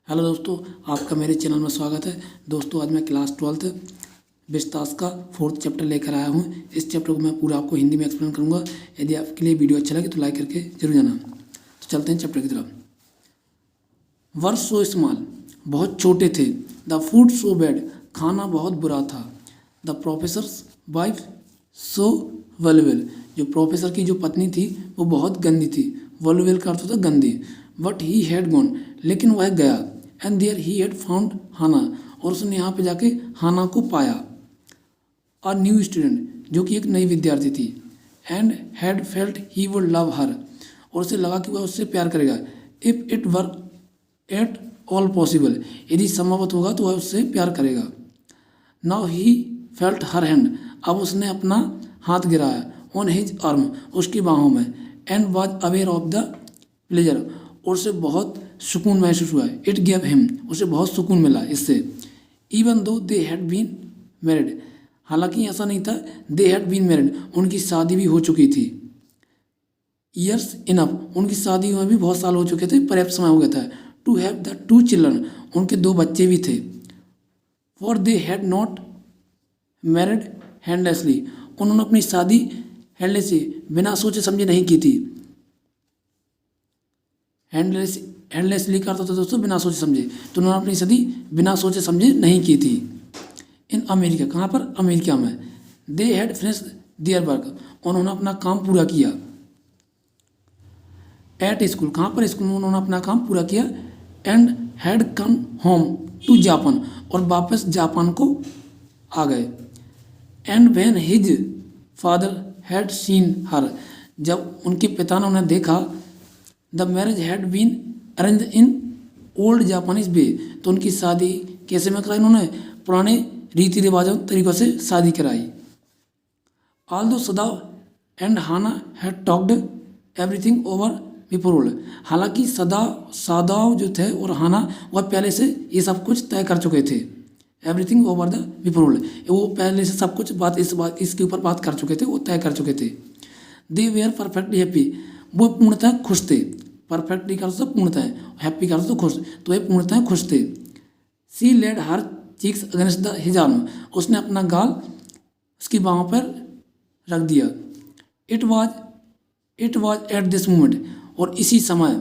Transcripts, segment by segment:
Hello दोस्तों, आपका मेरे चैनल में स्वागत है। दोस्तों, आज मैं क्लास 12th विस्तास का 4th चैप्टर लेकर आया हूँ। इस चैप्टर को मैं पूरा आपको हिंदी में एक्सप्लेन करूँगा। यदि आपके लिए वीडियो अच्छा लगे तो लाइक करके जरूर जाना। तो चलते हैं चैप्टर की तरफ। वर सो स्मॉल, बहुत छोटे थे। द फूड सो बैड, खाना बहुत बुरा था। द प्रोफेसर्स वाइफ सो वल्युबल, जो प्रोफेसर की जो पत्नी थी वो बहुत गंदी थी। वल्युबल का अर्थ होता है गंदी। बट ही हैड गॉन, लेकिन वह गया। And there he had found Hana, और उसने यहाँ पे जाके हाना को पाया। अ न्यू स्टूडेंट, जो कि एक नई विद्यार्थी थी। And had felt he would love हर, और उसे लगा कि वह उससे प्यार करेगा। If it were at all possible, यदि संभवत होगा तो वह उससे प्यार करेगा। Now he felt her hand, अब उसने अपना हाथ गिराया। ऑन हिज आर्म, उसकी बाहों में। And was aware of the pleasure, और उसे बहुत सुकून महसूस हुआ। इट गेव हिम, उसे बहुत सुकून मिला इससे। Even though they had been married, हालांकि ऐसा नहीं था। दे हैड बीन मैरिड, उनकी शादी भी हो चुकी थी। ईयर्स इनफ, उनकी शादी में भी बहुत साल हो चुके थे, पर्याप्त समय हो गया था। टू हैव द 2 चिल्ड्रन, उनके 2 बच्चे भी थे। For they had not married handlessly, उन्होंने अपनी शादी हैंडलेसली, बिना सोचे समझे नहीं की थी। हैंडलेसली का अर्थ होता है दोस्तों बिना सोचे समझे। तो उन्होंने अपनी शादी बिना सोचे समझे नहीं की थी। इन अमेरिका, कहाँ पर? अमेरिका में। They had finished their work, उन्होंने अपना काम पूरा किया। एट स्कूल, कहाँ पर? स्कूल में उन्होंने अपना काम पूरा किया। And had come home to Japan, और वापस जापान को आ गए। And when his father had seen her, जब उनके पिता ने उन्हें देखा। The marriage had been arranged in old Japanese way, तो उनकी शादी कैसे में कराई? उन्होंने पुराने रीति रिवाजों तरीक़ों से शादी कराई। Although Sadao and Hana had talked everything over before, हालांकि सदाव जो थे और हाना वह पहले से ये सब कुछ तय कर चुके थे। एवरीथिंग ओवर द बिफोर, वो पहले से सब कुछ इसके ऊपर बात कर चुके थे, वो तय कर चुके थे। दे वेयर परफेक्टली हैप्पी, वो पूर्णतः खुश थे। परफेक्टली का अर्थ पूर्णतः, हैप्पी का अर्थ तो खुश, तो वे पूर्णतः खुश थे। She laid her cheeks against the his arm, उसने अपना गाल उसकी बाहों पर रख दिया। It was at this moment, और इसी समय,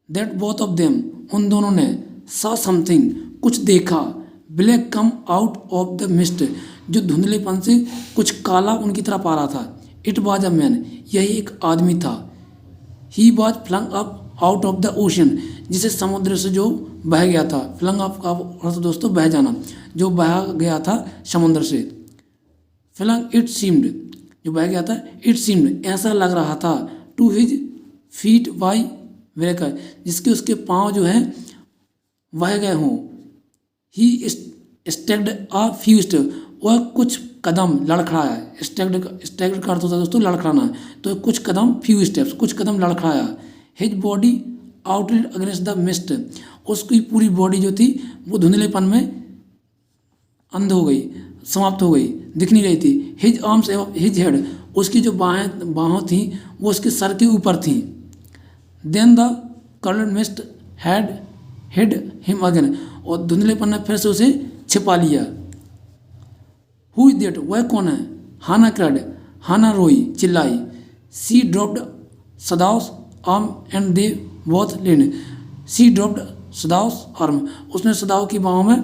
दैट बोथ ऑफ देम, उन दोनों ने, सॉ समथिंग, कुछ देखा। Black come out of the mist, जो धुंधलेपन से कुछ काला उनकी तरफ आ रहा था। इट वॉज अ मैन, यही एक आदमी था। He was flung up out of the ocean, जिसे समुद्र से जो बह गया था। फ्लंग अप का अर्थ दोस्तों बह जाना, जो बह गया था समुद्र से। फ्लंग इट सीम्ड, जो बह गया था। इट सीम्ड, ऐसा लग रहा था। To his feet by breaker, जिसके उसके पाँव जो हैं बह गए हों। ही स्टेग्ड अ फ्यू स्टेप, वह कुछ कदम लड़खड़ाया। स्टेग्ड का अर्थ होता है दोस्तों लड़खड़ाना, तो कुछ कदम, फ्यू स्टेप्स, कुछ कदम लड़खड़ाया। His body outlet against the mist, उसकी पूरी बॉडी जो थी वो धुंधलेपन में अंध हो गई, समाप्त हो गई, दिख नहीं रही थी। हिज आर्म्स एवं हिज हेड, उसकी जो बाहों थी वो उसके सर के ऊपर थी। Then the coloured mist had hid him again, और धुंधलेपन ने फिर से उसे छिपा लिया। हु इज दैट, वह कौन है? हाना क्राइड, हाना रोई, चिल्लाई। She dropped Sadao's arm and they both leaned, she dropped Sadao's arm, उसने सदाव की बाहों में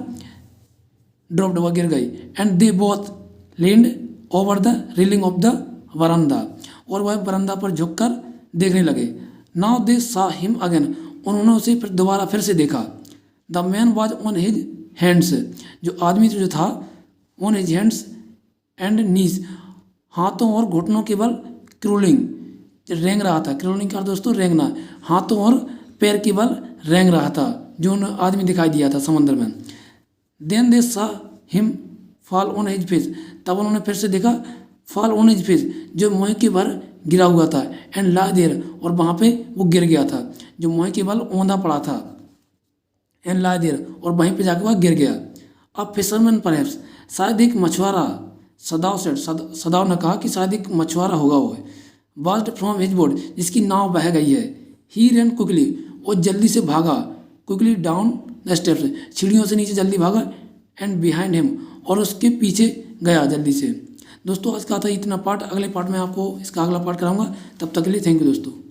ड्रॉप्ड, वह गिर गई। And they both leaned over the railing of the veranda, और वह बरामदा पर झुककर देखने लगे। Now they saw him again, उन्होंने उसे फिर दोबारा फिर से देखा। The man was on his hands, जो आदमी जो था ऑन हिज हैंड्स एंड नीज, हाथों और घुटनों के बल क्रोलिंग, रेंग रहा था। क्रोलिंग का दोस्तों रेंगना, हाथों और पैर के बल रेंग रहा था, जो आदमी दिखाई दिया था समंदर में। Then they saw him fall on his face, तब उन्होंने फिर से देखा फॉल ऑन हिज फेस, जो मोह के भर गिरा हुआ था। एंड ला देर, और वहाँ पे वो गिर गया था, जो मोह के बल औंधा पड़ा था। एंड ला देर, और वहीं पे जाकर वह गिर गया। अब फिशरमैन परहैप्स, शायद एक मछुआरा। सदाव सेड, सदाव ने कहा कि शायद एक मछुआरा होगा वो। वास्ड फ्रॉम हिज बोट, जिसकी नाव बह गई है। ही रन क्विकली, वो जल्दी से भागा। क्विकली डाउन द स्टेप्स, सीढ़ियों से नीचे जल्दी भागा, एंड बिहाइंड हिम, और उसके पीछे गया जल्दी से। दोस्तों आज का था इतना पार्ट, अगले पार्ट में आपको इसका अगला पार्ट कराऊंगा। तब तक के लिए थैंक यू दोस्तों।